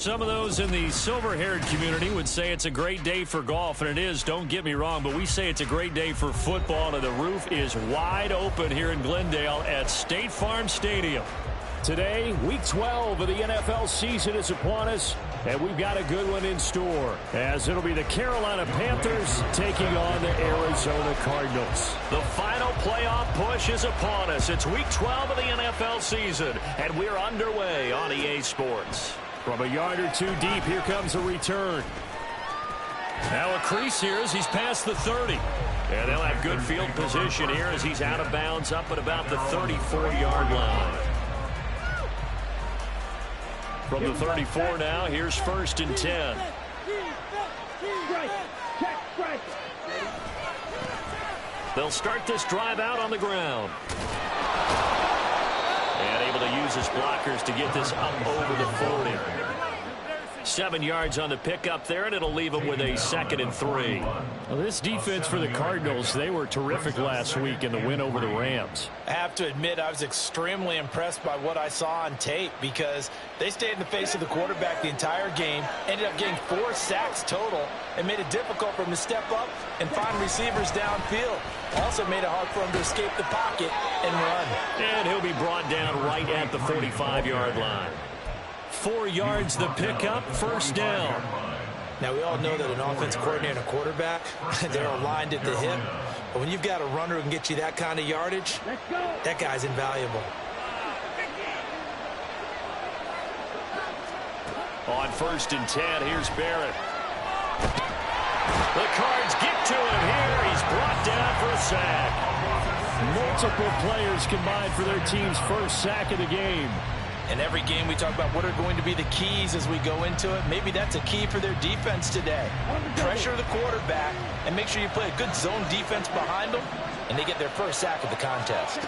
Some of those in the silver-haired community would say it's a great day for golf, and it is, don't get me wrong, but we say it's a great day for football, and the roof is wide open here in Glendale at State Farm Stadium. Today, Week 12 of the NFL season is upon us, and we've got a good one in store, as it'll be the Carolina Panthers taking on the Arizona Cardinals. The final playoff push is upon us. It's Week 12 of the NFL season, and we're underway on EA Sports. From a yard or two deep, here comes a return. Now a crease here as he's past the 30. And they'll have good field position here as he's out of bounds up at about the 34-yard line. From the 34 now, here's 1st and 10. They'll start this drive out on the ground. And able to use his blockers to get this up over the 40. 7 yards on the pickup there, and it'll leave him with a 2nd and 3. Well, this defense for the Cardinals, they were terrific last week in the win over the Rams. I have to admit, I was extremely impressed by what I saw on tape because they stayed in the face of the quarterback the entire game, ended up getting 4 sacks total, and made it difficult for him to step up and find receivers downfield. Also made it hard for him to escape the pocket and run. And he'll be brought down right at the 45-yard line. 4 yards the pickup, 1st down. Now, we all know that an offense coordinator and a quarterback, they're aligned at the hip. But when you've got a runner who can get you that kind of yardage, that guy's invaluable. On 1st and 10, here's Barrett. The Cards get to him here. He's brought down for a sack. Multiple players combined for their team's first sack of the game. In every game, we talk about what are going to be the keys as we go into it. Maybe that's a key for their defense today. Pressure the quarterback and make sure you play a good zone defense behind them, and they get their first sack of the contest.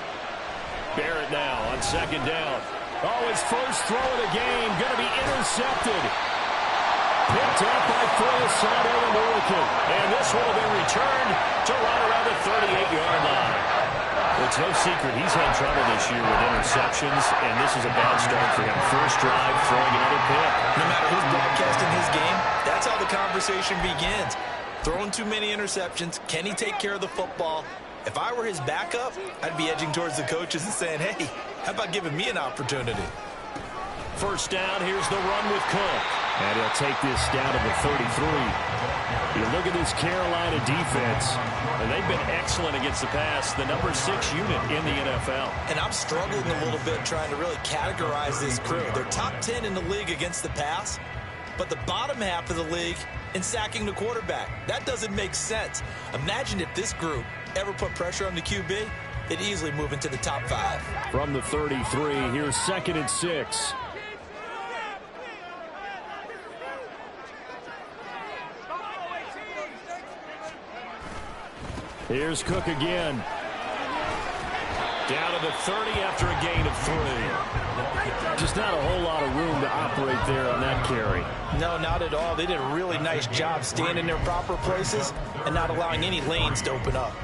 Barrett now on 2nd down. Oh, his first throw of the game going to be intercepted. Picked up by Foyesade and Milliken. And this one will be returned to right around the 38-yard line. Well, it's no secret he's had trouble this year with interceptions, and this is a bad start for him. First drive, throwing another pick. No matter who's broadcasting his game, that's how the conversation begins. Throwing too many interceptions, can he take care of the football? If I were his backup, I'd be edging towards the coaches and saying, hey, how about giving me an opportunity? 1st down, here's the run with Cook. And he'll take this down to the 33. You look at this Carolina defense, and they've been excellent against the pass, the number 6 unit in the NFL. And I'm struggling a little bit trying to really categorize this crew. They're top 10 in the league against the pass, but the bottom half of the league in sacking the quarterback. That doesn't make sense. Imagine if this group ever put pressure on the QB, they'd easily move into the top 5. From the 33, here's 2nd and 6. Here's Cook again. Down to the 30 after a gain of 3. Just not a whole lot of room to operate there on that carry. No, not at all. They did a really nice job staying in their proper places and not allowing any lanes to open up.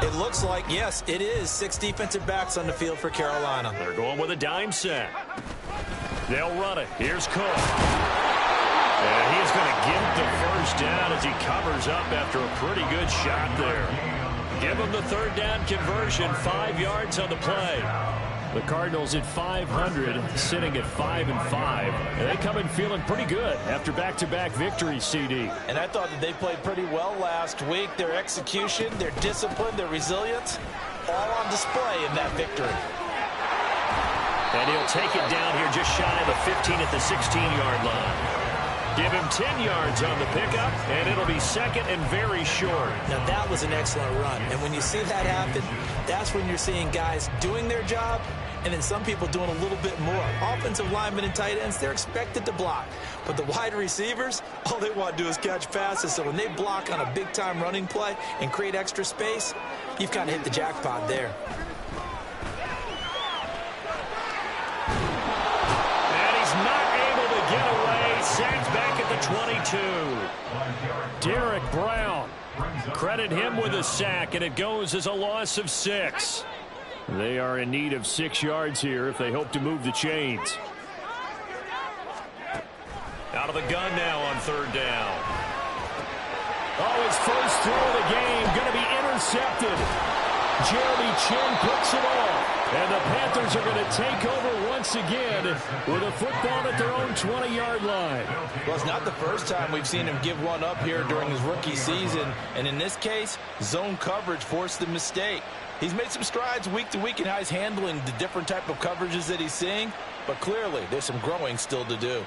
It looks like, yes, it is 6 defensive backs on the field for Carolina. They're going with a dime set. They'll run it. Here's Cook. And he's going to get the 1st down as he covers up after a pretty good shot there. Give him the 3rd down conversion, 5 yards on the play. The Cardinals at 500, sitting at 5-5. And they come in feeling pretty good after back-to-back victories, CD. And I thought that they played pretty well last week. Their execution, their discipline, their resilience, all on display in that victory. And he'll take it down here just shy of the 15 at the 16-yard line. Give him 10 yards on the pickup, and it'll be 2nd and very short. Now, that was an excellent run. And when you see that happen, that's when you're seeing guys doing their job and then some people doing a little bit more. Offensive linemen and tight ends, they're expected to block. But the wide receivers, all they want to do is catch passes. So when they block on a big-time running play and create extra space, you've kind of hit the jackpot there. And he's not able to get away. Sacked back at the 22. Derek Brown. Credit him with a sack, and it goes as a loss of 6. They are in need of 6 yards here if they hope to move the chains. Out of the gun now on 3rd down. Oh, his first throw of the game going to be intercepted. Jeremy Chin picks it off. And the Panthers are going to take over once again with a football at their own 20-yard line. Well, it's not the first time we've seen him give one up here during his rookie season. And in this case, zone coverage forced the mistake. He's made some strides week to week in how he's handling the different type of coverages that he's seeing. But clearly, there's some growing still to do.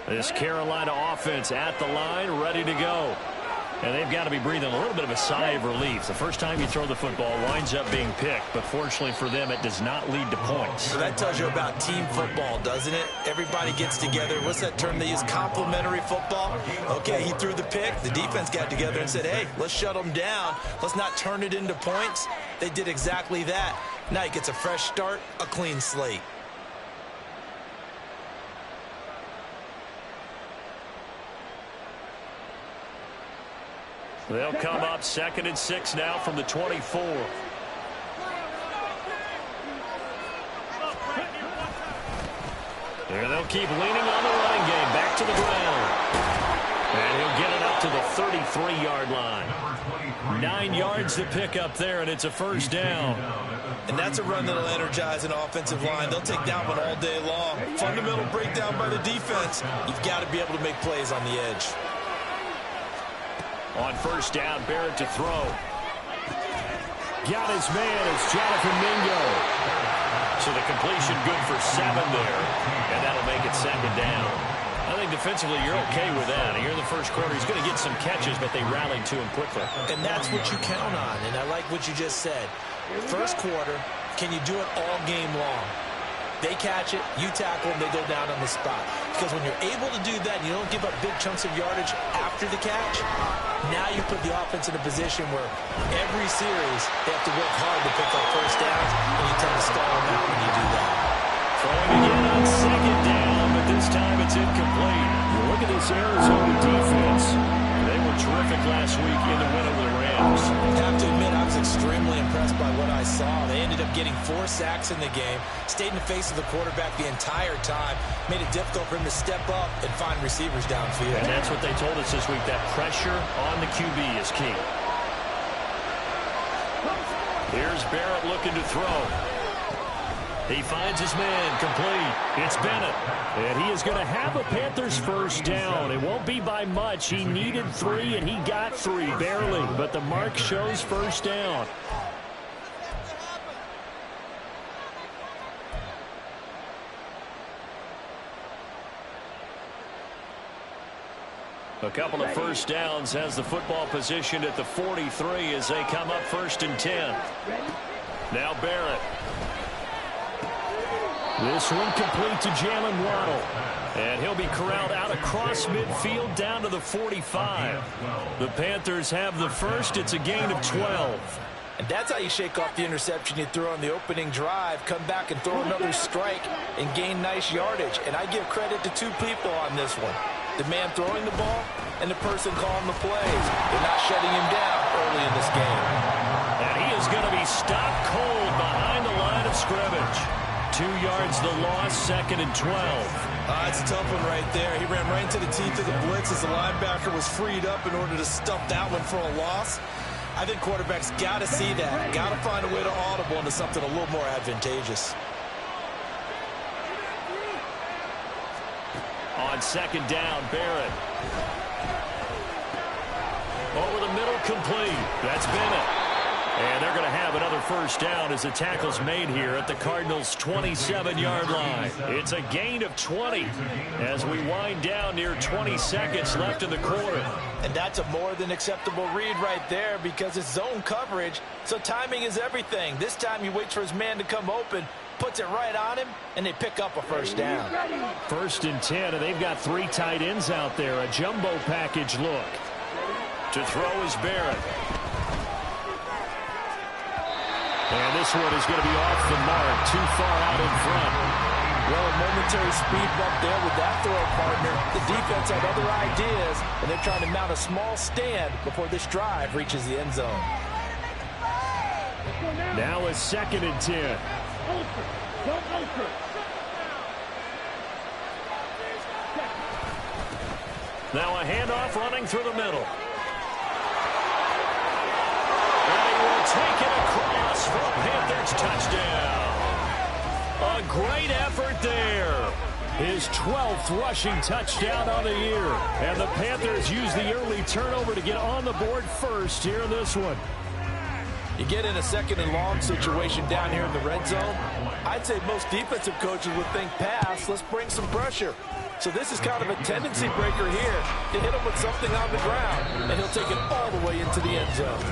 This Carolina offense at the line, ready to go. And they've got to be breathing a little bit of a sigh of relief. The first time you throw the football winds up being picked, but fortunately for them, it does not lead to points. So that tells you about team football, doesn't it? Everybody gets together. What's that term they use? Complementary football? Okay, he threw the pick. The defense got together and said, hey, let's shut them down. Let's not turn it into points. They did exactly that. Now he gets a fresh start, a clean slate. They'll come up 2nd and 6 now from the 24. Here they'll keep leaning on the running game. Back to the ground. And he'll get it up to the 33-yard line. 9 yards to pick up there, and it's a first down. And that's a run that'll energize an offensive line. They'll take that one all day long. Fundamental breakdown by the defense. You've got to be able to make plays on the edge. On first down, Barrett to throw. Got his man. It's Jonathan Mingo. So the completion good for 7 there, and that'll make it 2nd down. I think defensively you're okay with that. Here in the first quarter, he's going to get some catches, but they rallied to him quickly. And that's what you count on, and I like what you just said. First quarter, can you do it all game long? They catch it, you tackle them, they go down on the spot. Because when you're able to do that and you don't give up big chunks of yardage after the catch, now you put the offense in a position where every series they have to work hard to pick up first downs, and you tend to stall them out when you do that. Throwing again on 2nd down, but this time it's incomplete. You look at this Arizona defense. They were terrific last week in the win over the Rams. I have to admit, I was extremely impressed by what I saw. They ended up getting 4 sacks in the game, stayed in the face of the quarterback the entire time, made it difficult for him to step up and find receivers downfield. And that's what they told us this week, that pressure on the QB is key. Here's Barrett looking to throw. He finds his man, complete. It's Bennett. And he is going to have a Panthers first down. It won't be by much. He needed 3, and he got 3, barely. But the mark shows first down. A couple of first downs has the football positioned at the 43 as they come up 1st and 10. Now Barrett. This one complete to Jalen Waddle. And he'll be corralled out across midfield down to the 45. The Panthers have the first. It's a gain of 12. And that's how you shake off the interception you threw on the opening drive, come back and throw another strike and gain nice yardage. And I give credit to 2 people on this one. The man throwing the ball and the person calling the plays. They're not shutting him down early in this game. And he is going to be stopped cold behind the line of scrimmage. 2 yards the loss, 2nd and 12. It's a tough one right there. He ran right into the teeth of the blitz as the linebacker was freed up in order to stuff that one for a loss. I think quarterbacks got to see that. Got to find a way to audible into something a little more advantageous. On 2nd down, Barrett. Over the middle, complete. That's Bennett. And they're going to have another first down as the tackle's made here at the Cardinals' 27-yard line. It's a gain of 20 as we wind down near 20 seconds left in the quarter. And that's a more than acceptable read right there because it's zone coverage, so timing is everything. This time he waits for his man to come open, puts it right on him, and they pick up a first down. 1st and 10, and they've got 3 tight ends out there. A jumbo package look. To throw is Barrett. And this one is going to be off the mark, too far out in front. Well, a momentary speed bump there with that throw partner. The defense had other ideas, and they're trying to mount a small stand before this drive reaches the end zone. Now a 2nd and 10. Now a handoff running through the middle. And he will take it across for a Panthers touchdown. A great effort there. His 12th rushing touchdown on the year. And the Panthers use the early turnover to get on the board first here in this one. You get in a 2nd and long situation down here in the red zone. I'd say most defensive coaches would think pass, let's bring some pressure. So this is kind of a tendency breaker here to hit him with something on the ground, and he'll take it all the way into the end zone.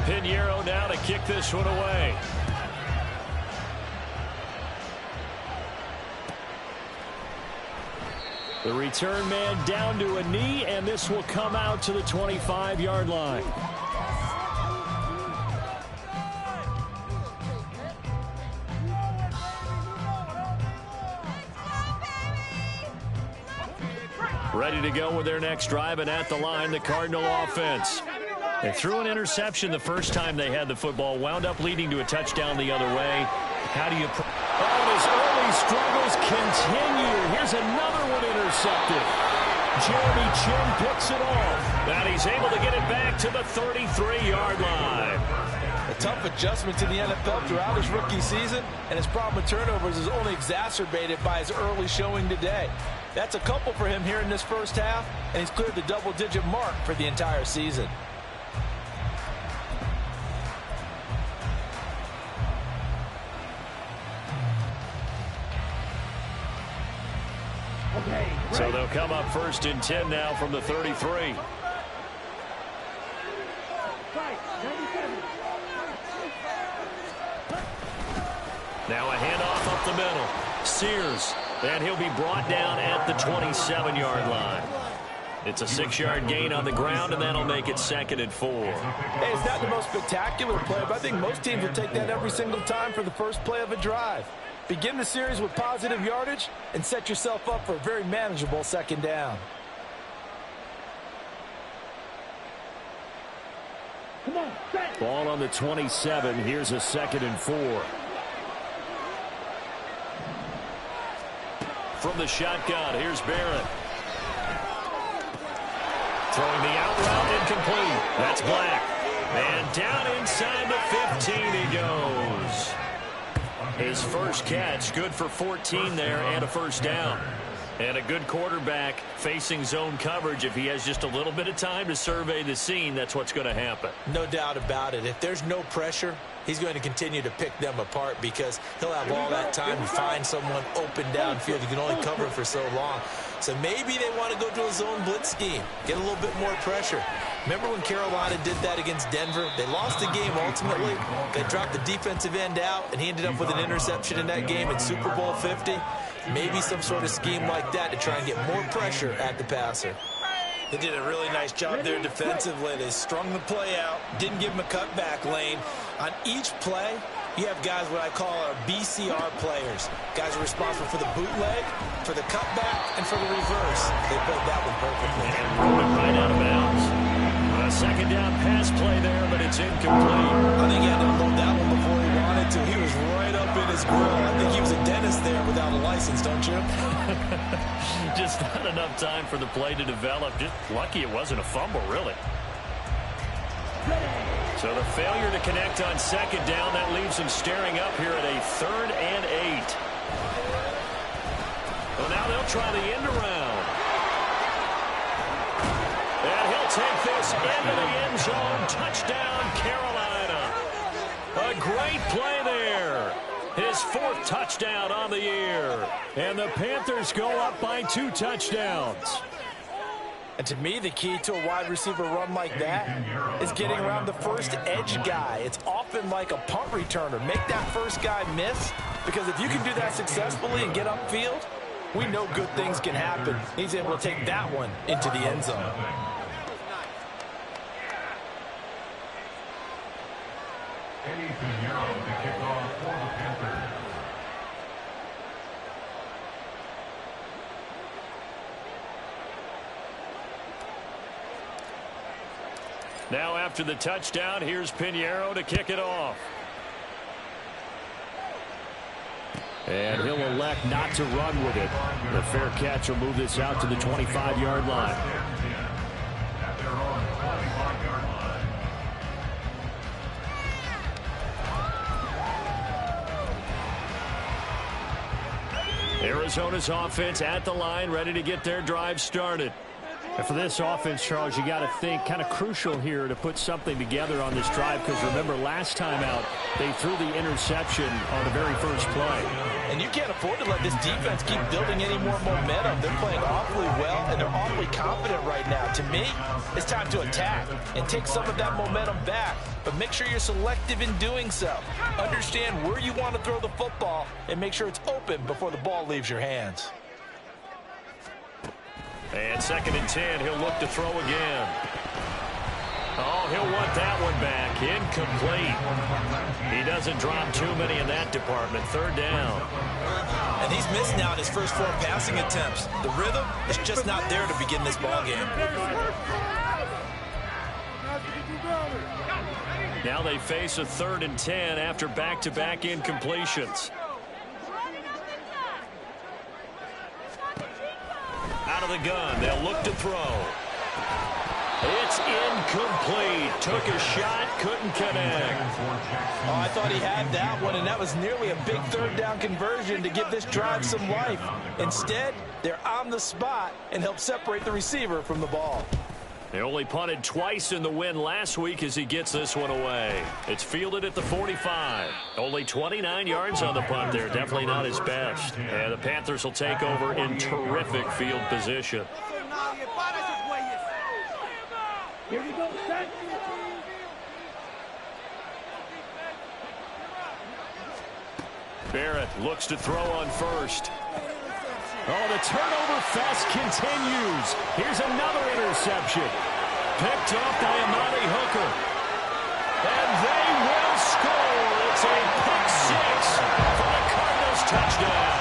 Pinheiro now to kick this one away. The return man down to a knee, and this will come out to the 25-yard line. Ready to go with their next drive, and at the line, the Cardinal offense. They threw an interception the first time they had the football, wound up leading to a touchdown the other way. How do you... Oh, his early struggles continue. Here's another one intercepted. Jeremy Chin picks it off. And he's able to get it back to the 33-yard line. A tough adjustment to the NFL throughout his rookie season, and his problem with turnovers is only exacerbated by his early showing today. That's a couple for him here in this first half, and he's cleared the double-digit mark for the entire season. So they'll come up 1st and 10 now from the 33. Now a handoff up the middle. Sears, and he'll be brought down at the 27-yard line. It's a 6-yard gain on the ground, and that'll make it 2nd and 4. Hey, it's not the most spectacular play, but I think most teams will take that every single time for the first play of a drive. Begin the series with positive yardage and set yourself up for a very manageable 2nd down. Ball on the 27. Here's a 2nd and 4. From the shotgun, here's Barrett. Throwing the out route, incomplete. That's Black. And down inside the 15 he goes. His first catch, good for 14 there and a first down. And a good quarterback facing zone coverage. If he has just a little bit of time to survey the scene, that's what's going to happen. No doubt about it. If there's no pressure, he's going to continue to pick them apart because he'll have all that time to find someone open downfield. You can only cover for so long. So maybe they want to go to a zone blitz scheme, get a little bit more pressure. Remember when Carolina did that against Denver? They lost the game ultimately. They dropped the defensive end out, and he ended up with an interception in that game in Super Bowl 50. Maybe some sort of scheme like that to try and get more pressure at the passer. They did a really nice job there defensively. They strung the play out, didn't give him a cutback lane. On each play, you have guys what I call our BCR players. Guys are responsible for the bootleg, for the cutback, and for the reverse. They played that one perfectly. And ruled it right out of bounds. A 2nd down pass play there, but it's incomplete. I think he had to unload that one before he wanted to. He was right up in his grill. I think he was a dentist there without a license, don't you? Just not enough time for the play to develop. Just lucky it wasn't a fumble, really. So the failure to connect on 2nd down, that leaves him staring up here at a 3rd and 8. they'll try the end around. And he'll take this into the end zone. Touchdown, Carolina. A great play there. His 4th touchdown on the year. And the Panthers go up by 2 touchdowns. And to me, the key to a wide receiver run like that is getting around the first edge guy. It's often like a punt returner. Make that first guy miss, because if you can do that successfully and get upfield, we know good things can happen. He's able to take that one into the end zone. Now after the touchdown, here's Pinheiro to kick it off. And he'll elect not to run with it. The fair catch will move this out to the 25-yard line. Arizona's offense at the line, ready to get their drive started. And for this offense, Charles, you got to think kind of crucial here to put something together on this drive, because remember last time out they threw the interception on the very first play. And you can't afford to let this defense keep building any more momentum. They're playing awfully well, and they're awfully confident right now. To me, it's time to attack and take some of that momentum back. But make sure you're selective in doing so. Understand where you want to throw the football and make sure it's open before the ball leaves your hands. And 2nd and 10, he'll look to throw again. Oh, he'll want that one back. Incomplete. He doesn't drop too many in that department. 3rd down. And he's missed now in his first 4 passing attempts. The rhythm is just not there to begin this ball game. Now they face a 3rd and 10 after back-to-back incompletions. Out of the gun, they'll look to throw. It's incomplete. Took a shot, couldn't connect. Oh, I thought he had that one, and that was nearly a big 3rd down conversion to give this drive some life. Instead, they're on the spot and help separate the receiver from the ball. They only punted twice in the win last week as he gets this one away. It's fielded at the 45. Only 29 yards on the punt there. Definitely not his best. And the Panthers will take over in terrific field position. Here we go, set. Barrett looks to throw on first. Oh, the turnover fest continues. Here's another interception. Picked up by Amani Hooker. And they will score. It's a pick 6 for the Cardinals touchdown.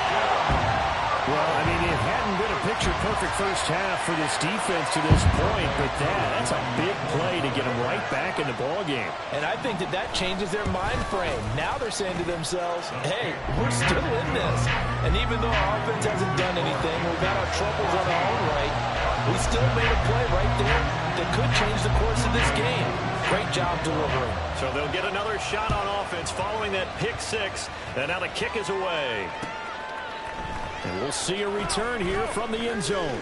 Well, I mean, it hadn't been a picture-perfect first half for this defense to this point, but that's a big play to get them right back in the ballgame. And I think that changes their mind frame. Now they're saying to themselves, hey, we're still in this. And even though our offense hasn't done anything, we've got our troubles on our own right, we still made a play right there that could change the course of this game. Great job delivering. So they'll get another shot on offense following that pick 6. And now the kick is away. And we'll see a return here from the end zone.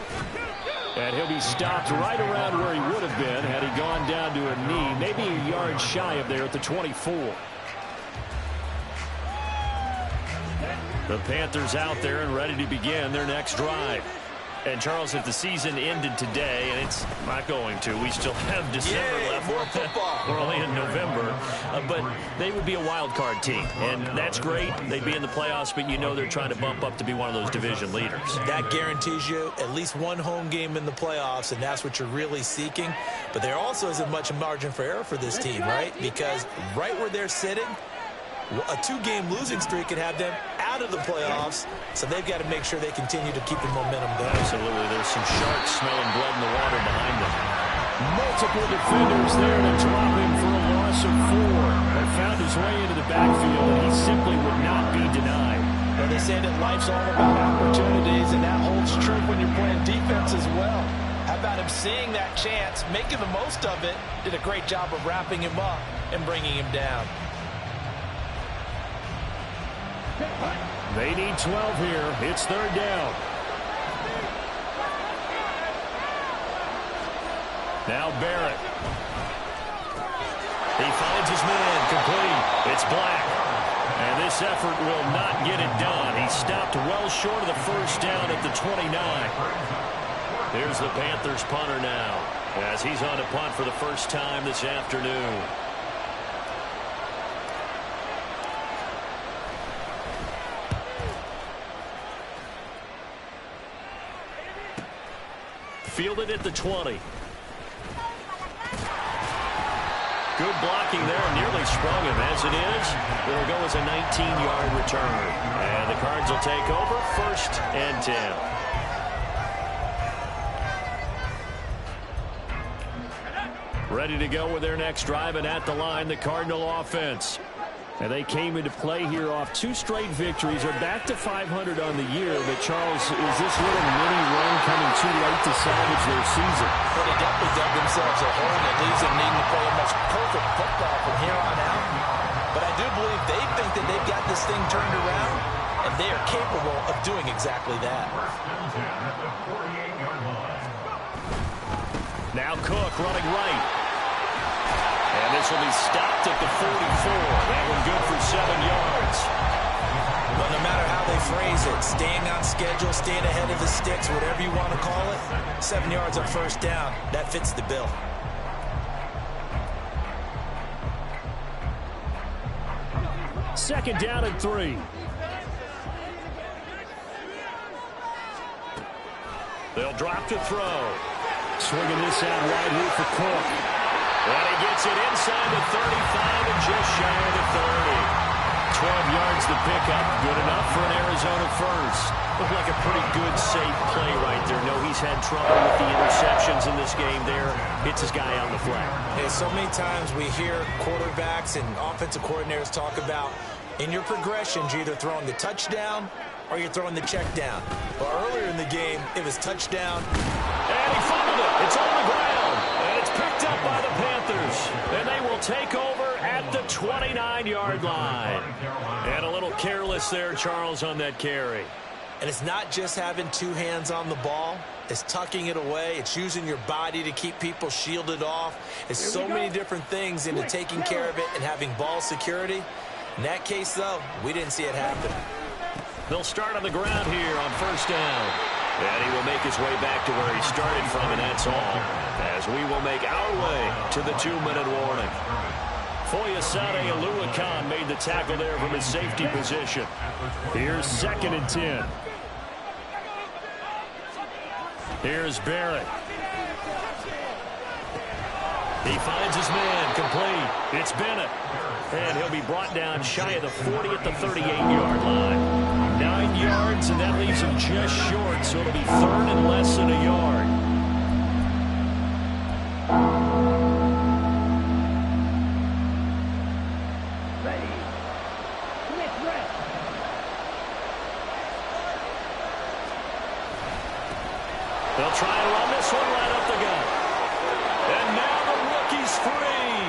And he'll be stopped right around where he would have been had he gone down to a knee, maybe a yard shy of there at the 24. The Panthers out there and ready to begin their next drive. And, Charles, if the season ended today, and it's not going to, we still have December left. More football. We're only in November. But they would be a wild card team. And that's great. They'd be in the playoffs, but you know they're trying to bump up to be one of those division leaders. That guarantees you at least one home game in the playoffs, and that's what you're really seeking. But there also isn't much margin for error for this team, right? Because right where they're sitting, a 2-game losing streak could have them out of the playoffs, so they've got to make sure they continue to keep the momentum going. Absolutely. There's some sharks smelling blood in the water behind them. Multiple defenders there to drop him for a loss of 4. But found his way into the backfield, and he simply would not be denied. Well, they say that life's all about opportunities, and that holds true when you're playing defense as well. How about him seeing that chance, making the most of it, did a great job of wrapping him up and bringing him down. They need 12 here. It's 3rd down. Now Barrett. He finds his man, complete. It's Black. And this effort will not get it done. He stopped well short of the first down at the 29. Here's the Panthers punter now, as he's on to punt for the first time this afternoon. Fielded at the 20. Good blocking there, nearly sprung him. As it is, it'll go as a 19-yard return. And the Cards will take over, 1st and 10. Ready to go with their next drive, and at the line, the Cardinal offense. And they came into play here off 2 straight victories. They're back to 500 on the year. But, Charles, is this little mini run coming too late to salvage their season? Well, they definitely dug themselves a hole that leaves them needing to play almost perfect football from here on out. But I do believe they think that they've got this thing turned around, and they are capable of doing exactly that. Now Cook running right. And this will be stopped at the 44. That one good for 7 yards. But no matter how they phrase it, staying on schedule, staying ahead of the sticks, whatever you want to call it, 7 yards on first down, that fits the bill. Second down and 3. They'll drop to throw. Swinging this out wide here for Cook. And he gets it inside the 35 and just shy of the 30. 12 yards to pick up. Good enough for an Arizona first. Looked like a pretty good, safe play right there. No, he's had trouble with the interceptions in this game there. Hits his guy on the flat. Yeah, so many times we hear quarterbacks and offensive coordinators talk about in your progressions, you're either throwing the touchdown or you're throwing the check down. But earlier in the game, it was touchdown. And he fumbled it. It's on the ground. And it's picked up by the Panthers. And they will take over at the 29-yard line. And a little careless there, Charles, on that carry. And it's not just having 2 hands on the ball. It's tucking it away. It's using your body to keep people shielded off. It's so many different things into taking care of it and having ball security. In that case, though, we didn't see it happen. They'll start on the ground here on first down. And he will make his way back to where he started from, and that's all. As we will make our way to the 2-minute warning. Foyesade Aluakan made the tackle there from his safety position. Here's 2nd and 10. Here's Barrett. He finds his man, complete. It's Bennett. And he'll be brought down shy of the 40 at the 38-yard line. 9 yards, and that leaves him just short, so it'll be 3rd and less than a yard. Ready. Commit rest. They'll try and run this one right up the gut. And now the rookie's free.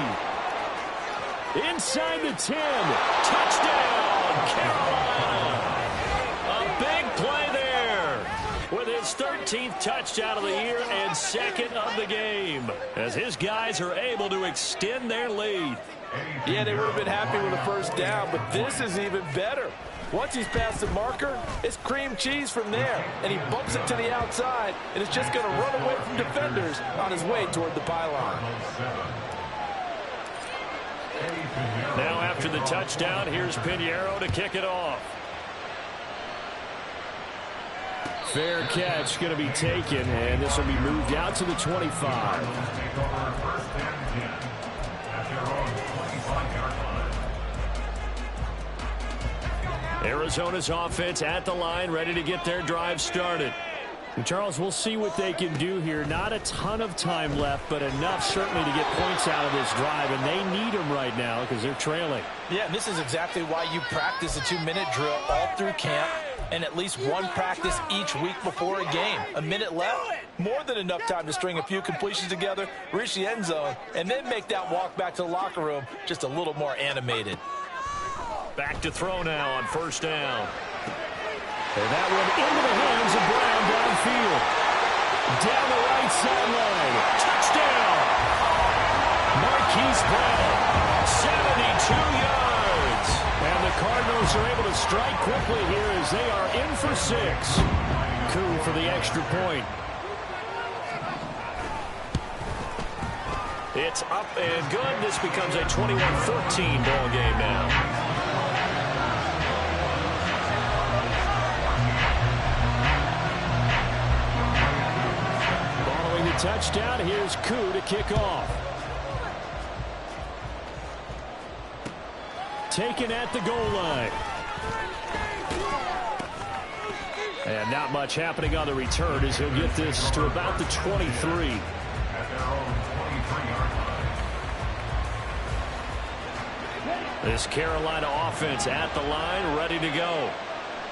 Inside the 10. Touchdown, Carolina. A big play there with his 13th touchdown of the year and 2nd of the game, as his guys are able to extend their lead. Yeah, they would have been happy with a first down, but this is even better. Once he's past the marker, it's cream cheese from there, and he bumps it to the outside, and it's just going to run away from defenders on his way toward the pylon. Now after the touchdown, here's Pinheiro to kick it off. Fair catch going to be taken, and this will be moved out to the 25. Arizona's offense at the line, ready to get their drive started. And Charles, we'll see what they can do here. Not a ton of time left, but enough certainly to get points out of this drive, and they need them right now because they're trailing. Yeah, and this is exactly why you practice a 2-minute drill all through camp and at least one practice each week before a game. A minute left, more than enough time to string a few completions together, reach the end zone, and then make that walk back to the locker room just a little more animated. Back to throw now on first down. And that one into the hands of Brown downfield. Down the right sideline. Touchdown, he's Brown. 72 yards. And the Cardinals are able to strike quickly here as they are in for 6. Coup for the extra point. It's up and good. This becomes a 21-14 ball game now. Following the touchdown, here's Coup to kick off. Taken at the goal line. And not much happening on the return as he'll get this to about the 23. This Carolina offense at the line, ready to go.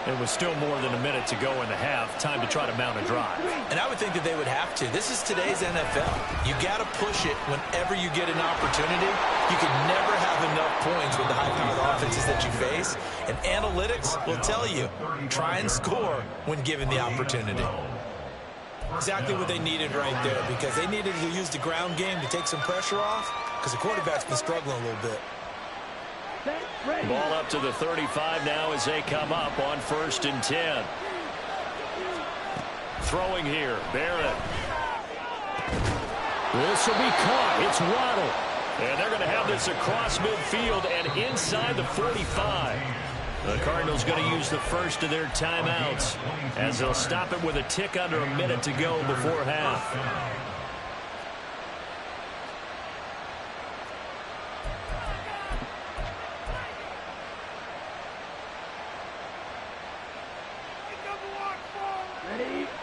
It was still more than a minute to go in the half. Time to try to mount a drive. And I would think that they would have to. This is today's NFL. You got to push it whenever you get an opportunity. You can never have enough points with the high-powered offenses that you face. And analytics will tell you, try and score when given the opportunity. Exactly what they needed right there, because they needed to use the ground game to take some pressure off, because the quarterback's been struggling a little bit. Ball up to the 35 now as they come up on 1st and 10. Throwing here, Barrett. This will be caught. It's Waddle. And they're going to have this across midfield and inside the 45. The Cardinals going to use the first of their timeouts as they'll stop it with a tick under a minute to go before half.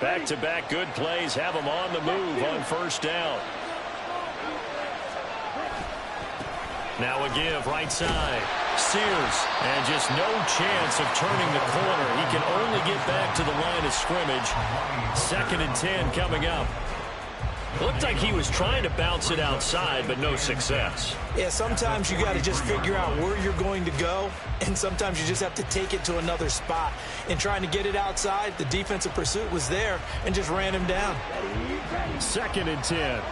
Back-to-back good plays have them on the move on 1st down. Now a give right side. Sears, and just no chance of turning the corner. He can only get back to the line of scrimmage. 2nd and 10 coming up. Looked like he was trying to bounce it outside, but no success. Yeah, sometimes you got to just figure out where you're going to go, and sometimes you just have to take it to another spot. In trying to get it outside, the defensive pursuit was there and just ran him down. 2nd and 10.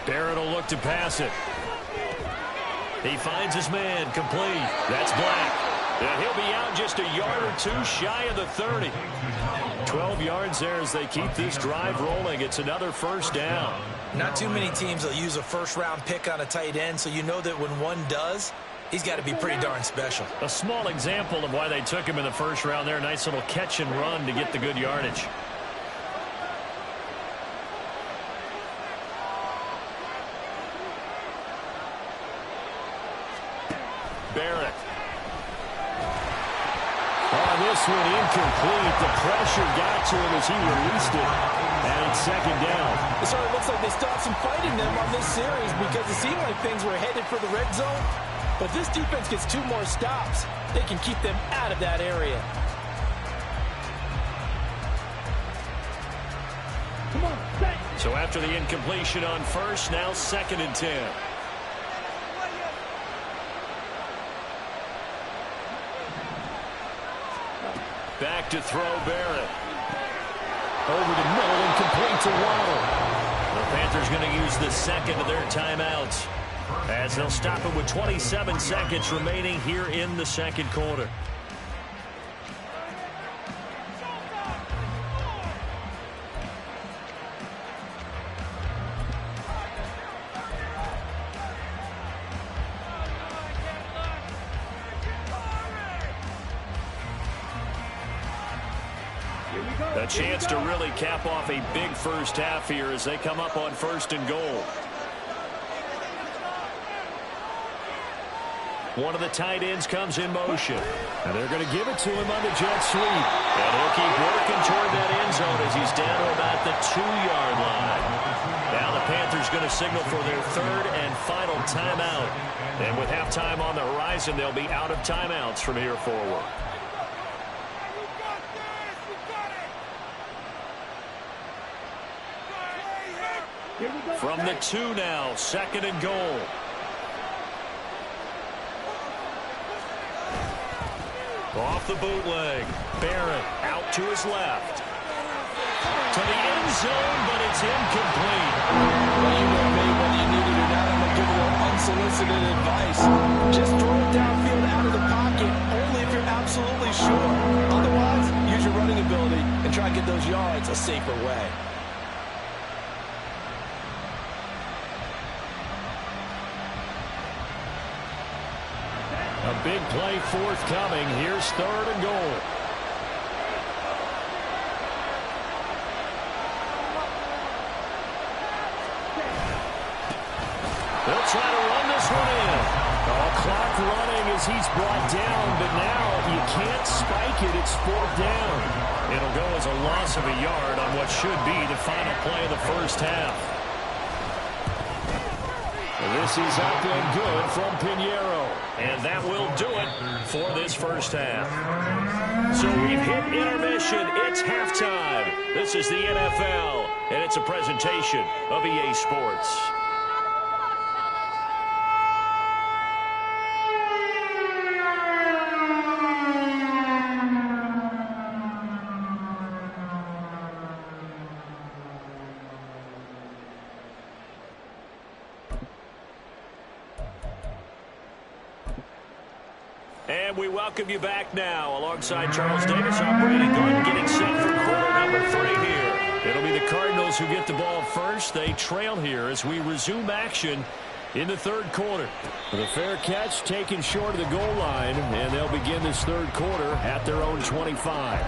Barrett will look to pass it. He finds his man, complete. That's Black. And he'll be out just a yard or two shy of the 30. 12 yards there as they keep this drive rolling. It's another 1st down. Not too many teams will use a first-round pick on a tight end, so you know that when one does, he's got to be pretty darn special. A small example of why they took him in the 1st round there. Nice little catch and run to get the good yardage. Barrett. Oh, this one incomplete. The pressure got to him as he released it. And it's 2nd down. It certainly looks like they stopped some fight in them on this series because it seemed like things were headed for the red zone. But this defense gets 2 more stops. They can keep them out of that area. Come on, set. So after the incompletion on 1st, now 2nd and 10. Back to throw Barrett. Over the middle and complete to Waddle. The Panthers going to use the 2nd of their timeouts as they'll stop it with 27 seconds remaining here in the 2nd quarter. A chance to really cap off a big 1st half here as they come up on 1st and goal. One of the tight ends comes in motion. And they're going to give it to him on the jet sweep. And he'll keep working toward that end zone as he's down to about the 2-yard line. Now the Panthers going to signal for their 3rd and final timeout. And with halftime on the horizon, they'll be out of timeouts from here forward. From the 2 now, 2nd and goal. Off the bootleg. Barrett out to his left. To the end zone, but it's incomplete. Well, you know me, whether you need it or not, I'm going to give a little unsolicited advice. Just throw it downfield out of the pocket, only if you're absolutely sure. Otherwise, use your running ability and try to get those yards a safer way. A big play forthcoming. Here's 3rd and goal. They'll try to run this one in. Clock running as he's brought down, but now you can't spike it. It's 4th down. It'll go as a loss of a yard on what should be the final play of the first half. This is up and good from Pinheiro. And that will do it for this first half. So we've hit intermission. It's halftime. This is the NFL, and it's a presentation of EA Sports. And we welcome you back now. Alongside Charles Davis, I'm Brady Gordon, getting set for quarter number 3 here. It'll be the Cardinals who get the ball first. They trail here as we resume action in the 3rd quarter. The fair catch taken short of the goal line, and they'll begin this 3rd quarter at their own 25.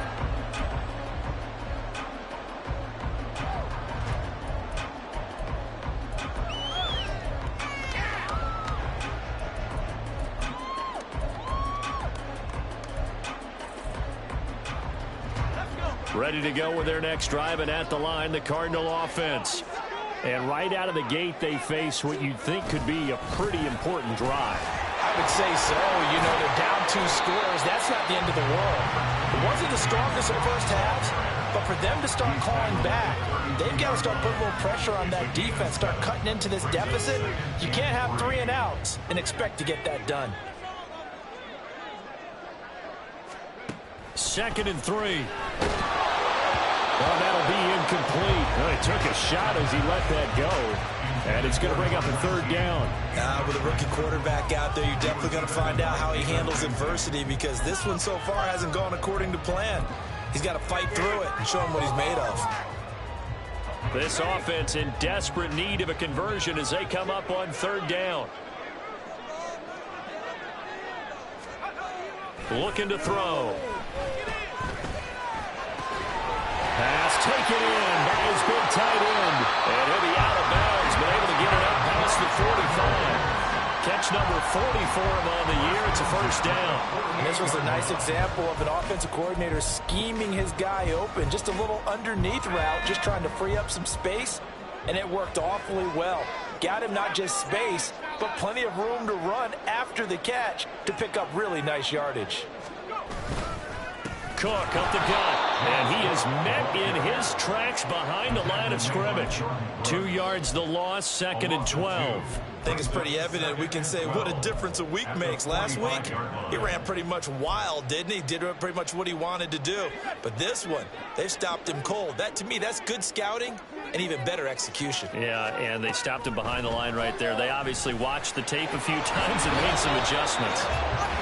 Ready to go with their next drive, and at the line, the Cardinal offense. And right out of the gate, they face what you'd think could be a pretty important drive. I would say so. You know, they're down 2 scores. That's not the end of the world. It wasn't the strongest of first halves, but for them to start calling back, they've got to start putting a little pressure on that defense, start cutting into this deficit. You can't have 3 and outs and expect to get that done. 2nd and 3. Well, that'll be incomplete. Well, he took a shot as he let that go. And it's going to bring up a 3rd down. With a rookie quarterback out there, you're definitely going to find out how he handles adversity, because this one so far hasn't gone according to plan. He's got to fight through it and show him what he's made of. This offense in desperate need of a conversion as they come up on 3rd down. Looking to throw. Pass taken in by his big tight end. And he'll be out of bounds, but able to get it up past the 45. Catch number 40 for him on the year. It's a 1st down. And this was a nice example of an offensive coordinator scheming his guy open. Just a little underneath route, just trying to free up some space, and it worked awfully well. Got him not just space, but plenty of room to run after the catch to pick up really nice yardage. Cook up the gut, and he is met in his tracks behind the line of scrimmage. 2 yards the loss, 2nd and 12. I think it's pretty evident. We can say what a difference a week makes. Last week, he ran pretty much wild, didn't he? Did pretty much what he wanted to do. But this one, they've stopped him cold. That, to me, that's good scouting and even better execution. Yeah, and they stopped him behind the line right there. They obviously watched the tape a few times and made some adjustments.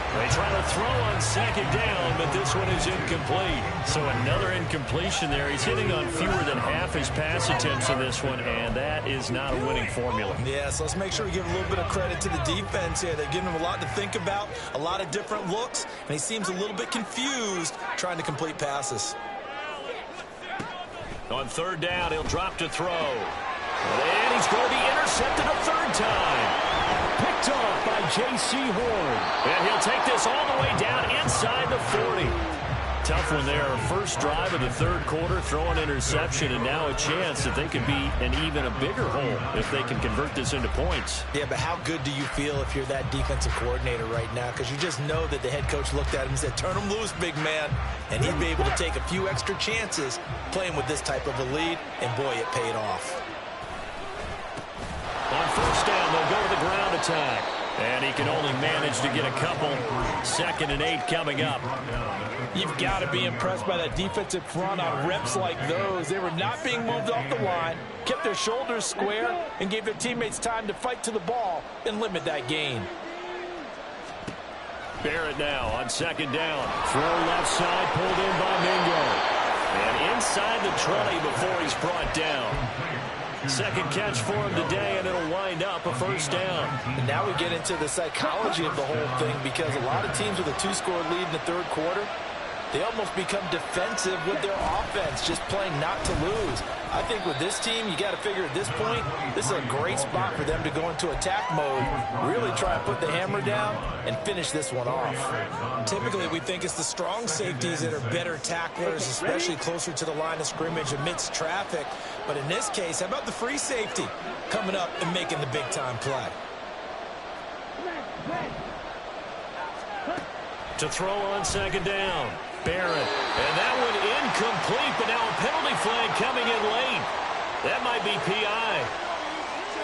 They try to throw on 2nd down, but this one is incomplete. So another incompletion there. He's hitting on fewer than half his pass attempts in this one, and that is not a winning formula. Yeah, so let's make sure we give a little bit of credit to the defense here. They've given him a lot to think about, a lot of different looks, and he seems a little bit confused trying to complete passes. On 3rd down, he'll drop to throw. And he's going to be intercepted a 3rd time. Picked off by J.C. Horn. And he'll take this all the way down inside the 40. Tough one there. First drive of the 3rd quarter, throw an interception, and now a chance that they could be in even a bigger hole if they can convert this into points. Yeah, but how good do you feel if you're that defensive coordinator right now? Because you just know that the head coach looked at him and said, turn him loose, big man. And he'd be able to take a few extra chances playing with this type of a lead, and boy, it paid off. On 1st down, they'll go to the ground attack. And he can only manage to get a couple. 2nd and 8 coming up. You've got to be impressed by that defensive front on reps like those. They were not being moved off the line, kept their shoulders square, and gave their teammates time to fight to the ball and limit that gain. Barrett now on 2nd down. Throw left side, pulled in by Mingo. And inside the 20 before he's brought down. 2nd catch for him today, and it'll wind up a 1st down. And now we get into the psychology of the whole thing, because a lot of teams with a 2-score lead in the 3rd quarter, they almost become defensive with their offense, just playing not to lose. I think with this team, you got to figure at this point, this is a great spot for them to go into attack mode, really try and put the hammer down and finish this one off. Typically, we think it's the strong safeties that are better tacklers, especially closer to the line of scrimmage amidst traffic. But in this case, how about the free safety coming up and making the big-time play? To throw on 2nd down. Barrett. And that one incomplete, but now a penalty flag coming in late. That might be PI.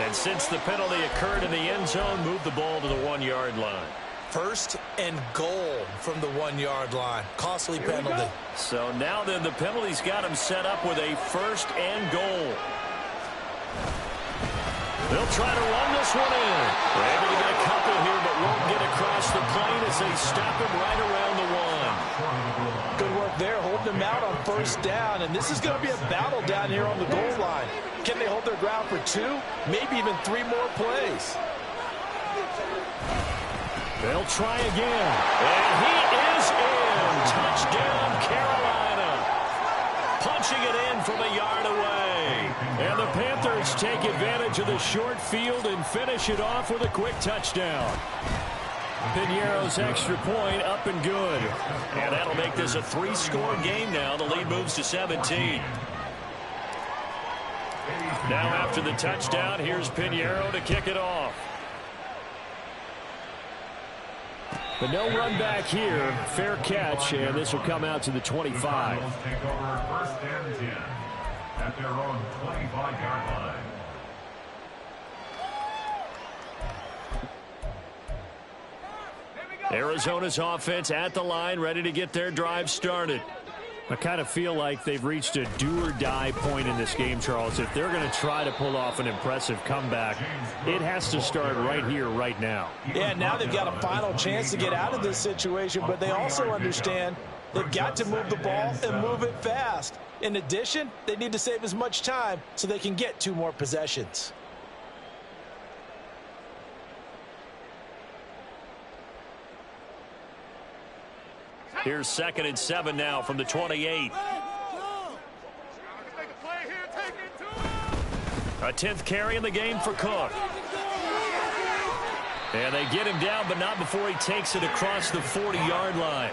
And since the penalty occurred in the end zone, move the ball to the 1-yard line. 1st and goal from the 1-yard line. Costly penalty. So now then the penalty's got him set up with a 1st and goal. They'll try to run this one in. They're able to get a couple here, but won't get across the plane as they stop him right around the 1. Good work there, holding them out on 1st down, and this is going to be a battle down here on the goal line. Can they hold their ground for 2, maybe even 3 more plays? They'll try again. And he is in. Touchdown, Carolina. Punching it in from a yard away. And the Panthers take advantage of the short field and finish it off with a quick touchdown. Piñeiro's extra point up and good. And that'll make this a 3-score game now. The lead moves to 17. Now after the touchdown, here's Piñeiro to kick it off. But no run back here. Fair catch, and this will come out to the 25. Take over 1st and 10 at their own 25-yard line. Arizona's offense at the line, ready to get their drive started. I kind of feel like they've reached a do-or-die point in this game, Charles. If they're going to try to pull off an impressive comeback, it has to start right here, right now. Yeah, now they've got a final chance to get out of this situation, but they also understand they've got to move the ball and move it fast. In addition, they need to save as much time so they can get 2 more possessions. Here's 2nd and 7 now from the 28. A 10th carry in the game for Cook. And they get him down, but not before he takes it across the 40-yard line.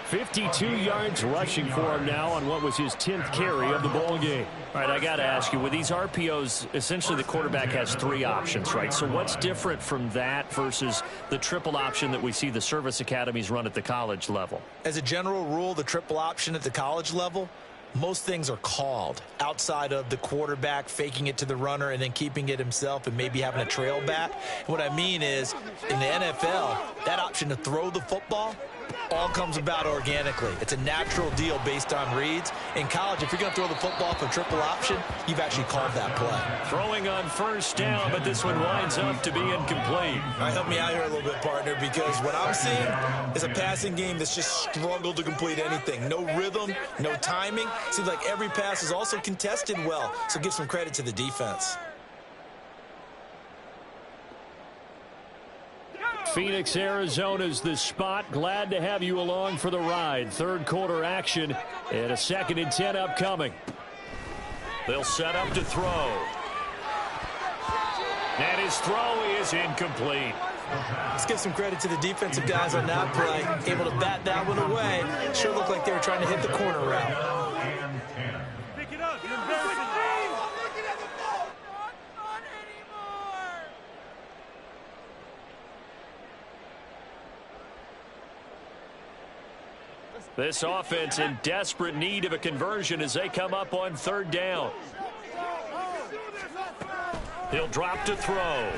52 yards rushing for him now on what was his 10th carry of the ball game. All right, I got to ask you, with these RPOs, essentially the quarterback has 3 options, right? So what's different from that versus the triple option that we see the service academies run at the college level? As a general rule, the triple option at the college level, most things are called outside of the quarterback faking it to the runner and then keeping it himself and maybe having a trail back. What I mean is, in the NFL, that option to throw the football all comes about organically. It's a natural deal based on reads. In college, if you're going to throw the football for triple option, you've actually called that play. Throwing on 1st down, but this one winds up to be incomplete. All right, help me out here a little bit, partner, because what I'm seeing is a passing game that's just struggled to complete anything. No rhythm, no timing. Seems like every pass is also contested well, so give some credit to the defense. Phoenix, Arizona's the spot. Glad to have you along for the ride. 3rd quarter action and a 2nd and 10 upcoming. They'll set up to throw. And his throw is incomplete. Let's give some credit to the defensive guys on that play. Able to bat that one away. Sure looked like they were trying to hit the corner route. Pick it up. You're embarrassing. This offense in desperate need of a conversion as they come up on 3rd down. He'll drop to throw.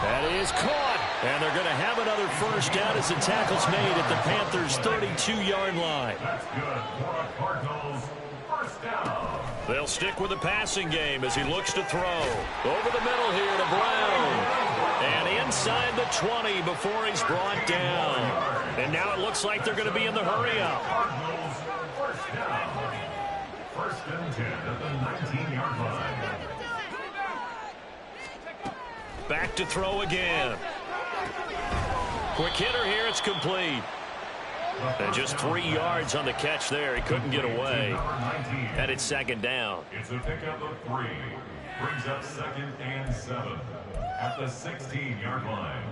That is caught. And they're going to have another first down as the tackle's made at the Panthers' 32-yard line. That's good for a Cardinals first down. They'll stick with the passing game as he looks to throw. Over the middle here to Brown. And inside the 20 before he's brought down. And now it looks like they're going to be in the hurry-up. Cardinals first down. First and 10 at the 19-yard line. Back to throw again. Quick hitter here, it's complete. And just 3 yards on the catch there. He couldn't get away. And it's second down. It's a pickup of 3. Brings up second and 7 at the 16-yard line.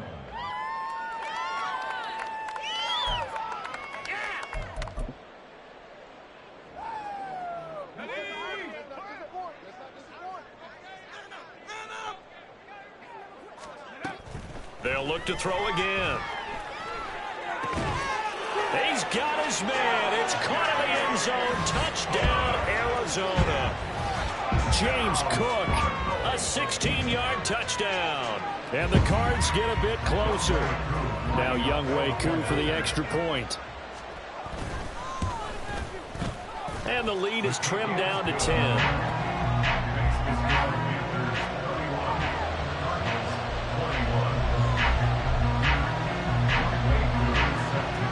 They'll look to throw again. He's got his man. It's caught in the end zone. Touchdown, Arizona. James Cook, a 16-yard touchdown. And the Cards get a bit closer. Now Younghoe Koo for the extra point. And the lead is trimmed down to 10.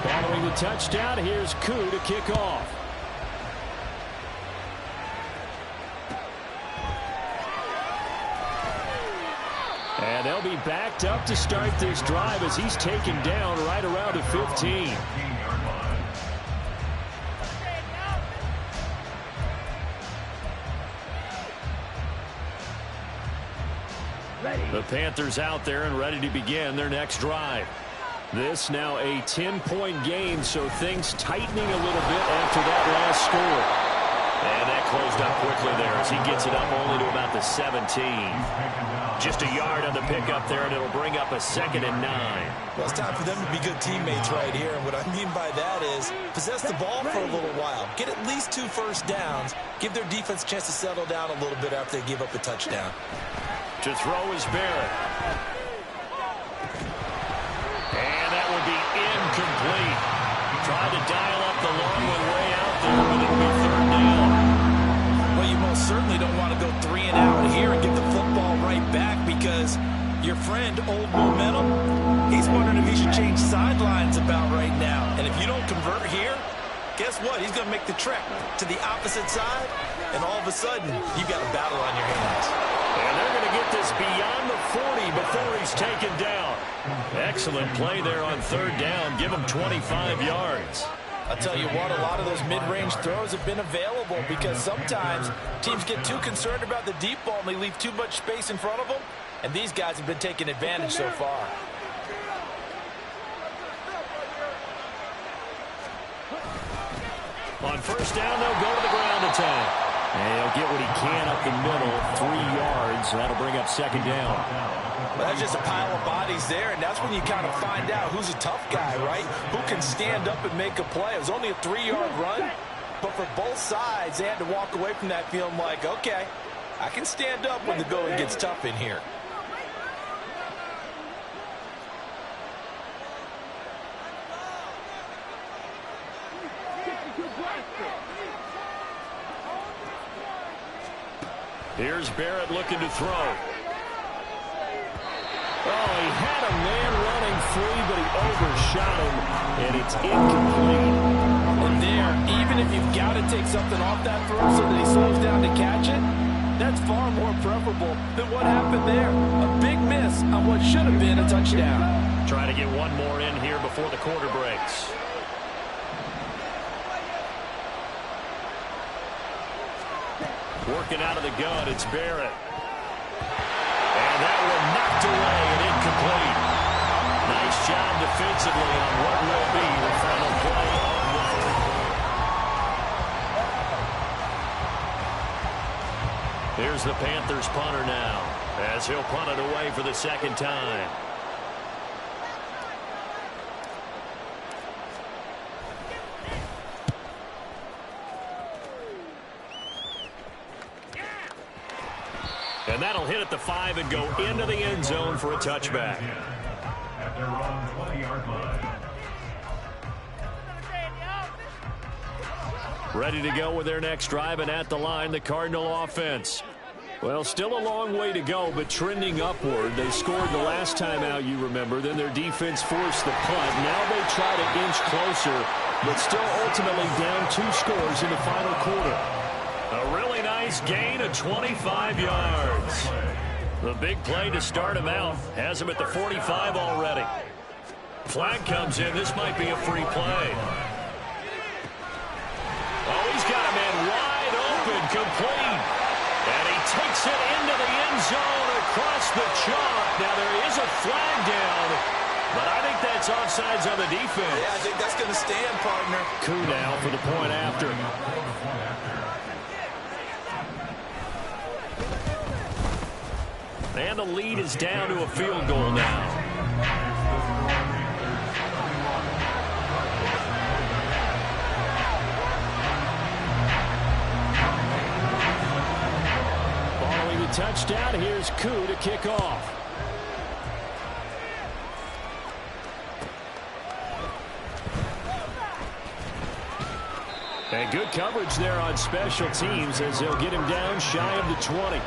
Following the touchdown, here's Koo to kick off. And they'll be backed up to start this drive as he's taken down right around the 15. The Panthers out there and ready to begin their next drive. This now a 10-point game, so things tightening a little bit after that last score. And that closed up quickly there as he gets it up only to about the 17. Just a yard on the pickup there, and it'll bring up a 2nd and 9. Well, it's time for them to be good teammates right here. And what I mean by that is possess the ball for a little while. Get at least 2 first downs. Give their defense a chance to settle down a little bit after they give up a touchdown. To throw is Barrett. And that would be incomplete. Tried to dial up the long one way out there, but it'll be 3rd down. Well, you most certainly don't want to go 3 and out here and get the football right back because your friend, Old Momentum, he's wondering if he should change sidelines about right now. And if you don't convert here, guess what? He's going to make the trek to the opposite side, and all of a sudden, you've got a battle on your hands. And they're going to get this beyond the 40 before he's taken down. Excellent play there on 3rd down. Give him 25 yards. I'll tell you what, a lot of those mid-range throws have been available because sometimes teams get too concerned about the deep ball and they leave too much space in front of them, and these guys have been taking advantage so far. On 1st down, they'll go to the ground attack. And he'll get what he can up the middle, 3 yards. That'll bring up 2nd down. Well, that's just a pile of bodies there, and that's when you kind of find out who's a tough guy, right? Who can stand up and make a play. It was only a 3-yard run, but for both sides, they had to walk away from that feeling like, okay, I can stand up when the going gets tough in here. Here's Barrett looking to throw. Oh, he had a man running free, but he overshot him, and it's incomplete. And there, even if you've got to take something off that throw so that he slows down to catch it, that's far more preferable than what happened there. A big miss on what should have been a touchdown. Trying to get one more in here before the quarter breaks. Working out of the gun, it's Barrett. And that one knocked away and incomplete. Nice job defensively on what will be the final play of the 3rd quarter. Here's the Panthers punter now, as he'll punt it away for the 2nd time. And that'll hit at the 5 and go into the end zone for a touchback. At their own 20-yard line. Ready to go with their next drive, and at the line, the Cardinal offense. Well, still a long way to go, but trending upward. They scored the last time out, you remember. Then their defense forced the punt. Now they try to inch closer, but still ultimately down 2 scores in the final quarter. A really nice gain of 25 yards. The big play to start him out has him at the 45 already. Flag comes in. This might be a free play. Oh, he's got a man wide open, complete. And he takes it into the end zone across the chalk. Now there is a flag down, but I think that's offsides on the defense. Yeah, I think that's going to stand, partner. Coup now for the point after. And the lead is down to a field goal now. Following the touchdown, here's Coup to kick off. And good coverage there on special teams as they'll get him down shy of the 20.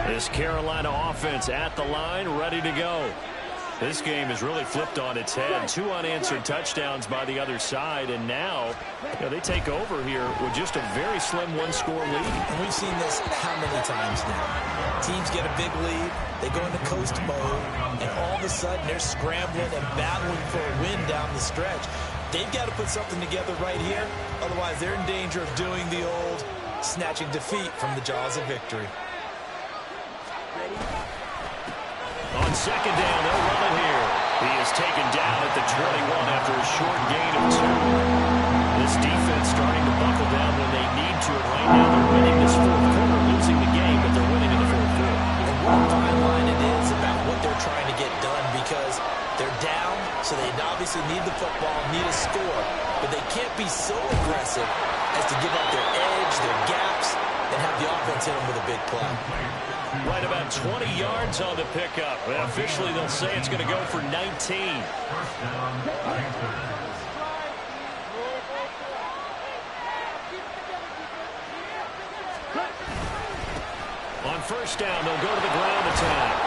This Carolina offense at the line, ready to go. This game has really flipped on its head. 2 unanswered touchdowns by the other side, and now they take over here with just a very slim 1-score lead. And we've seen this how many times now? Teams get a big lead, they go into coast mode, and all of a sudden they're scrambling and battling for a win down the stretch. They've got to put something together right here, otherwise they're in danger of doing the old snatching defeat from the jaws of victory. On second down, they'll run it here. He is taken down at the 21 after a short gain of 2. This defense starting to buckle down when they need to, and right now they're winning this fourth quarter, losing the game, but they're winning in the fourth quarter. And what a fine line it is about what they're trying to get done, because they're down, so they obviously need the football, need a score, but they can't be so aggressive as to give up their edge, their gaps, and have the offense hit them with a big play. Right about 20 yards on the pickup. Well, officially, they'll say it's going to go for 19. On first down, they'll go to the ground attack.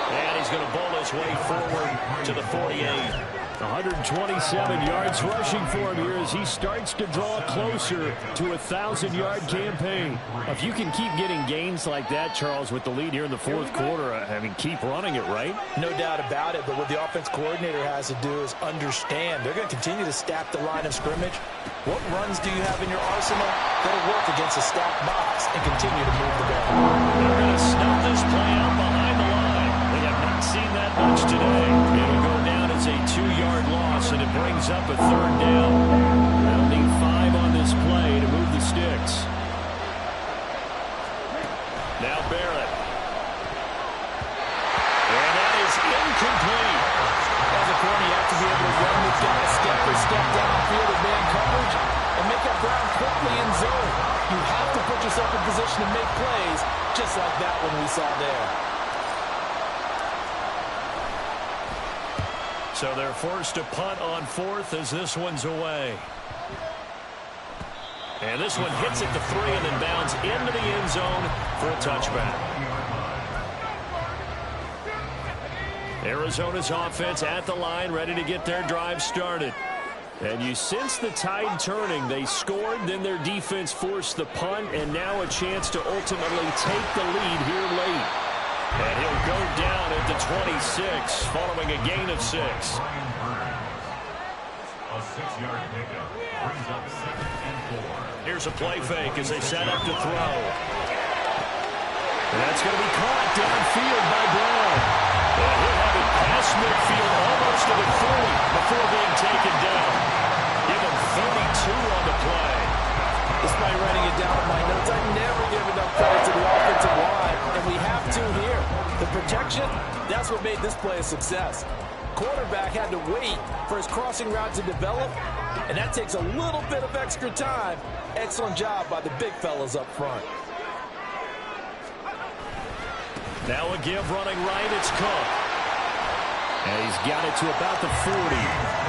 And he's going to bowl his way forward to the 48. 127 yards rushing for him here as he starts to draw closer to a 1,000-yard campaign. If you can keep getting gains like that, Charles, with the lead here in the fourth quarter, I mean, keep running it, right? No doubt about it, but what the offense coordinator has to do is understand they're going to continue to stack the line of scrimmage. What runs do you have in your arsenal that'll work against a stacked box and continue to move the ball? They're going to snuff this play out behind the line. We have not seen that much today. It'll go down as a 2-yard loss, and it brings up a third down. They'll need 5 on this play to move the sticks. Now Barrett. And that is incomplete. As a corner, you have to be able to run with guys step for step downfield with man coverage and make up ground quickly in zone. You have to put yourself in position to make plays, just like that one we saw there. So they're forced to punt on 4th as this one's away. And this one hits at the 3 and then bounds into the end zone for a touchback. Arizona's offense at the line, ready to get their drive started. And you sense the tide turning. They scored, then their defense forced the punt, and now a chance to ultimately take the lead here late. And he'll go down at the 26 following a gain of 6. A 6-yard pickup brings up 2nd and 4. Here's a play fake as they set up to throw. And that's going to be caught downfield by Brown. And he'll have it past midfield almost to the 40 before being taken down. Give him 32 on the play. Despite writing it down in my notes, I never give enough credit to the offensive line. That's what made this play a success. Quarterback had to wait for his crossing route to develop, and that takes a little bit of extra time. Excellent job by the big fellas up front. Now a give running right, it's Cook. And he's got it to about the 40.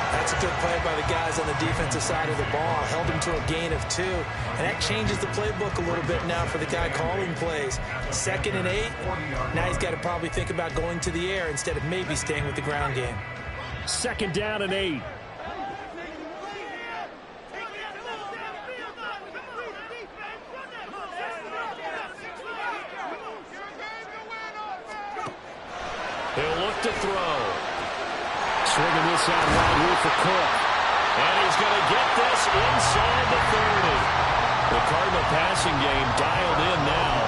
That's a good play by the guys on the defensive side of the ball. Held him to a gain of 2. And that changes the playbook a little bit now for the guy calling plays. 2nd and 8. Now he's got to probably think about going to the air instead of maybe staying with the ground game. 2nd down and 8. He'll look to throw. Swinging this out right here for Cook. And he's going to get this inside the 30. The Cardinal passing game dialed in now.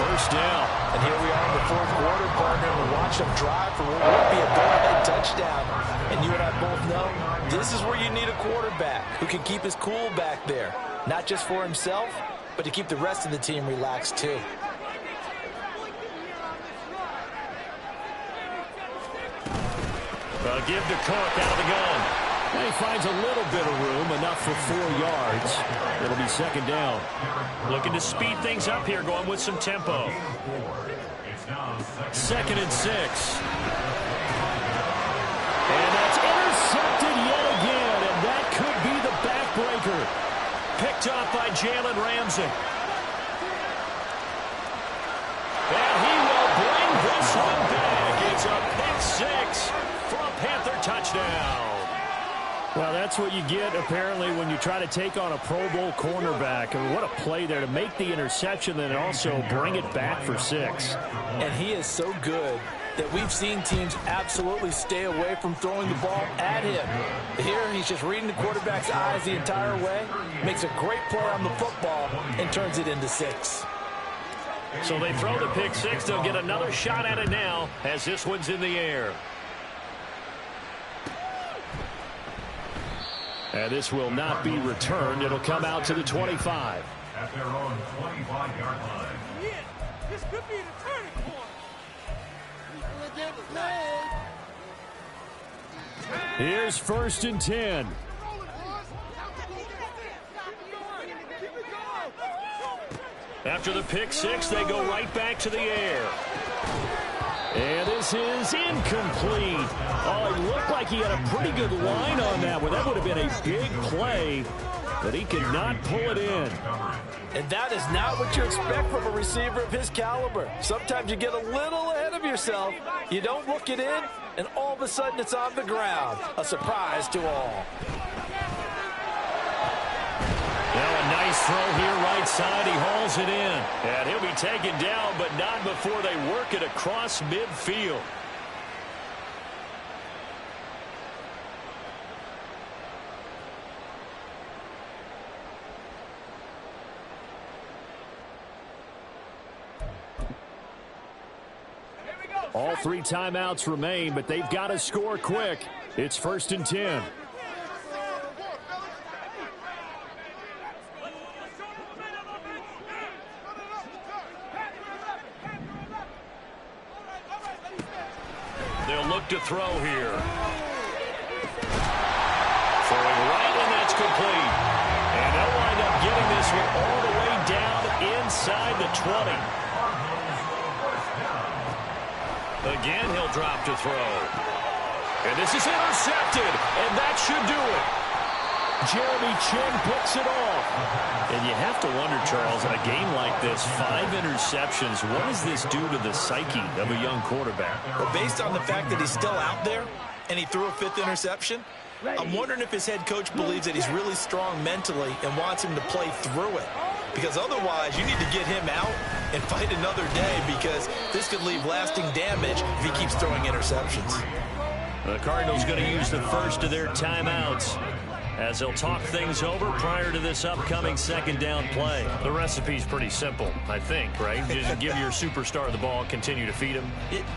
1st down. And here we are in the 4th quarter, partner, and watch them drive for what would be a go-ahead touchdown. And you and I both know this is where you need a quarterback who can keep his cool back there. Not just for himself, but to keep the rest of the team relaxed too. Give to Cook out of the gun. And he finds a little bit of room, enough for 4 yards. It'll be 2nd down. Looking to speed things up here, going with some tempo. 2nd and 6. And that's intercepted yet again, and that could be the backbreaker. Picked off by Jalen Ramsey. And he will bring this one back. It's a pick 6 for a Panther touchdown. Well, that's what you get, apparently, when you try to take on a Pro Bowl cornerback. I mean, what a play there to make the interception and also bring it back for 6. And he is so good that we've seen teams absolutely stay away from throwing the ball at him. Here, he's just reading the quarterback's eyes the entire way, makes a great play on the football, and turns it into 6. So they throw the pick 6. They'll get another shot at it now as this one's in the air. And this will not be returned. It'll come out to the 25. At their own 25-yard line. Yeah, this could be the turning point. Here's 1st and 10. After the pick 6, they go right back to the air. And this is incomplete. Oh, it looked like he had a pretty good line on that one. That would have been a big play, but he could not pull it in. And that is not what you expect from a receiver of his caliber. Sometimes you get a little ahead of yourself. You don't look it in, and all of a sudden it's on the ground. A surprise to all. Now a nice throw here right side. He hauls it in. And he'll be taken down, but not before they work it across midfield. All 3 timeouts remain, but they've got to score quick. It's 1st and 10. They'll look to throw here. Throwing right, and that's complete. And they'll wind up getting this one all the way down inside the 20. Again, he'll drop to throw. And this is intercepted, and that should do it. Jeremy Chin picks it off. And you have to wonder, Charles, in a game like this, 5 interceptions, what does this do to the psyche of a young quarterback? Well, based on the fact that he's still out there and he threw a 5th interception, I'm wondering if his head coach believes that he's really strong mentally and wants him to play through it. Because otherwise, you need to get him out and fight another day, because this could leave lasting damage if he keeps throwing interceptions. The Cardinals going to use the first of their timeouts. as they'll talk things over prior to this upcoming second down play. The recipe's pretty simple, I think, right? Just give your superstar the ball, continue to feed him.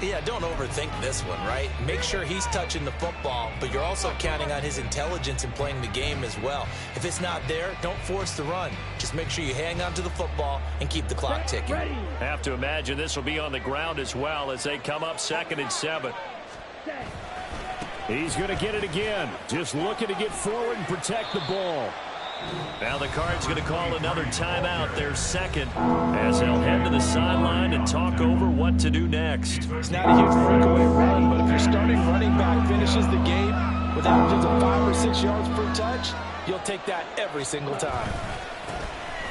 Yeah, don't overthink this one, right? Make sure he's touching the football, but you're also counting on his intelligence in playing the game as well. If it's not there, don't force the run. Just make sure you hang on to the football and keep the clock ticking. Have to imagine this will be on the ground as well as they come up 2nd and 7. He's going to get it again. Just looking to get forward and protect the ball. Now the Cards going to call another timeout, their second, as they'll head to the sideline and talk over what to do next. It's not a huge breakaway run, but if your starting running back finishes the game with averages of 5 or 6 yards per touch, you'll take that every single time.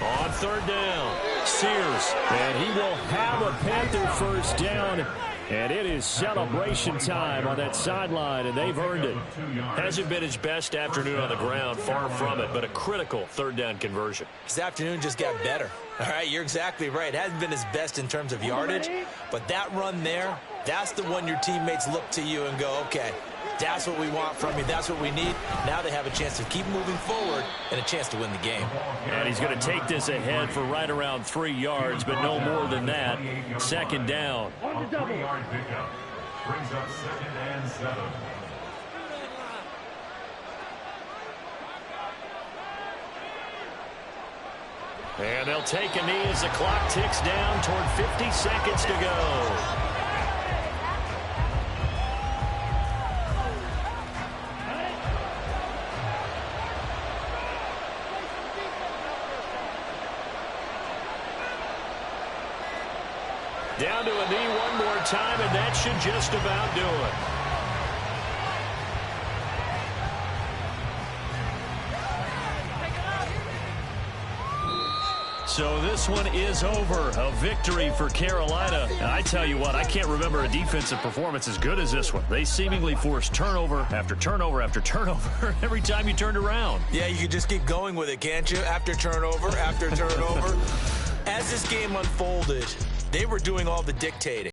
On 3rd down, Sears, and he will have a Panther first down. And it is celebration time on that sideline, and they've earned it. Hasn't been his best afternoon on the ground, far from it, but a critical 3rd down conversion. His afternoon just got better. All right, you're exactly right. It hasn't been his best in terms of yardage, but that run there, that's the one your teammates look to you and go, okay, that's what we want from you. That's what we need. Now they have a chance to keep moving forward and a chance to win the game. And he's going to take this ahead for right around 3 yards, but no more than that. 2nd down. On the 3-yard pickup. Brings up 2nd and 7. And they'll take a knee as the clock ticks down toward 50 seconds to go. Down to a knee one more time, and that should just about do it. So this one is over. A victory for Carolina. And I tell you what, I can't remember a defensive performance as good as this one. They seemingly forced turnover after turnover after turnover every time you turned around. Yeah, you can just keep going with it, can't you? After turnover, after turnover. As this game unfolded, they were doing all the dictating.